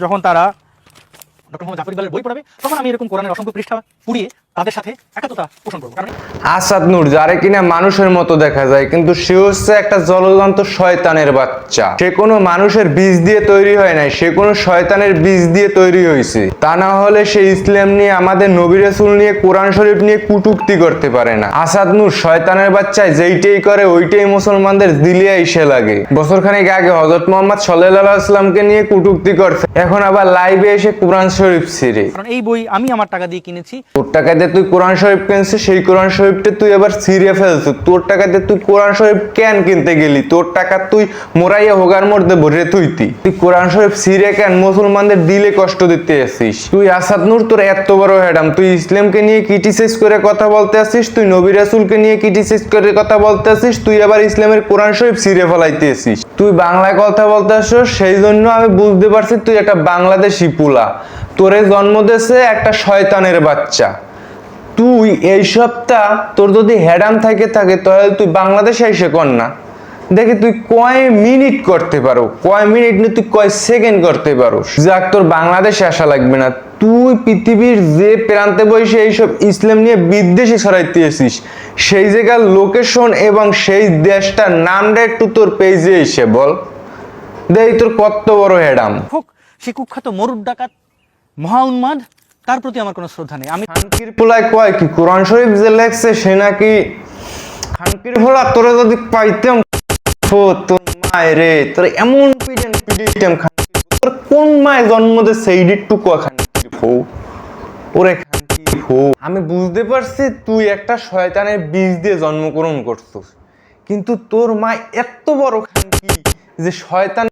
যখন তারা ডক্টর মোহাম্মদ জাফর ইকবালের বই পড়াবে তখন আমি এরকম কোরআনের অসংখ্য পৃষ্ঠা পুড়িয়ে তাদের সাথে একাত্মতা পোষণ করবো। কারণ আসাদ নূর, যারে কিনা মানুষের মতো দেখা যায়, কিন্তু সে হচ্ছে একটা জলজন্ত শয়তানের বাচ্চা। সে কোনো মানুষের বীজ দিয়ে তৈরি হয় নাই, সে কোনো শয়তানের বীজ দিয়ে তৈরি হয়েছে। তা না হলে সে ইসলাম নিয়ে, আমাদের নবী রাসূল নিয়ে, কোরআন শরীফ নিয়ে কটূক্তি করতে পারে না। আসাদ নূর শয়তানের বাচ্চায় যেইটাই করে ওইটাই মুসলমানদের দিলে এসে লাগে। বছরখানেক আগে হযরত মুহাম্মদ সাল্লাল্লাহু আলাইহি ওয়াসাল্লামকে নিয়ে কটূক্তি করছে, এখন আবার লাইভে এসে কোরআন শরীফ ছিঁড়ে। কারণ এই বই আমি আমার টাকা দিয়ে কিনেছি। তোর টাকা দিয়ে তুই কোরআন শরীফ কিনছিস, সেই কোরআন শরীফটা তুই আবার ছিঁড়ে ফেলছিস। তোর টাকা দিয়ে তুই কোরআন শরীফ কেন কিনতে গেলি? তোর টাকা তুই মোরাইয়া হোগার মধ্যে ভরে তুই কোরআন শরীফ ছিঁড়ে কেন মুসলমানদের দিলে কষ্ট দিতে আসিস? তুই আসাদ নূর, তোর এত বড় হেডাম, তুই ইসলামকে নিয়ে ক্রিটিসাইজ করে কথা বলতে আসিস, তুই নবী রাসূলকে নিয়ে ক্রিটিসাইজ করে কথা বলতে আসিস, তুই আবার ইসলামের কোরআন শরীফ ছিঁড়ে ফেলাইতে আসিস। তুই বাংলায় কথা বলতে আসিস, সেই জন্য আমি বুঝতে পারছি তুই একটা বাংলাদেশি পুলা। তোরে জন্ম দিয়েছে একটা শয়তানের বাচ্চা। তুই এই সপ্তাহ তোর যদি হেডাম থাকে তাহলে তুই বাংলাদেশে এসে কর না, দেখি তুই কয় মিনিট করতে পারো, কয় মিনিট না তুই কয় সেকেন্ড করতে পারো। যাক, তোর বাংলাদেশে আসা লাগবে না। তুই পৃথিবীর যে প্রান্তে বসে এইসব ইসলাম নিয়ে বিদ্বেষী ছড়াইতে আসিস, সেই জায়গার লোকেশন এবং সেই দেশটার নামটা একটু তোর পেজে এসে বল, দেখ তোর কত বড় হেডাম। হোক সে কুখ্যাত মরুদ ডাকাত, মহা উন্মাদ, তার প্রতি আমার কোনো শ্রদ্ধা নেই। আমি খানকির পোলায় কয় কি কোরআন শরীফ যে লেখছে সে নাকি খানকির পোলা। তোরা যদি পাইতাম তোর মায়ের রে, তোর এমন পিডিতাম খানকির। তোর কোন মায়ে জন্ম দে সেইডি টুকু খানকির ফৌ, ওরে খানকির ফৌ। আমি বুঝতে পারছি তুই একটা শয়তানের বীজ দিয়ে জন্মগ্রহণ করছিস, কিন্তু তোর মা এত বড় খানকি যে শয়তান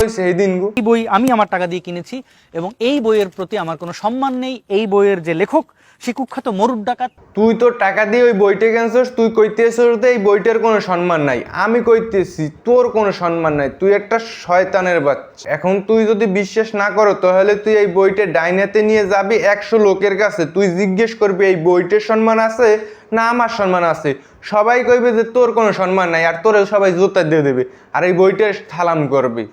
হইছে এই দিনগো। এই বই আমি আমার টাকা দিয়ে কিনেছি এবং এই বইয়ের প্রতি আমার কোনো সম্মান নেই। এই বইয়ের যে লেখক সে কুখ্যাত মরুদ ডাকাত। তুই তোর টাকা দিয়ে ওই বইটা কিনছিস, তুই কইতেছিস এই বইটার কোনো সম্মান নাই। আমি কইতেছি তোর কোনো সম্মান নাই, তুই একটা শয়তানের বাচ্চা। এখন তুই যদি বিশ্বাস না করো তাহলে তুই এই বইটা ডাইনাতে নিয়ে যাবি 100 লোকের কাছে, তুই জিজ্ঞেস করবি এই বইটার সম্মান আছে না আমার সম্মান আছে। সবাই কইবে যে তোর কোনো সম্মান নাই, আর তোরে সবাই জুতা দিয়ে দেবে আর এই বইটা সালাম করবি।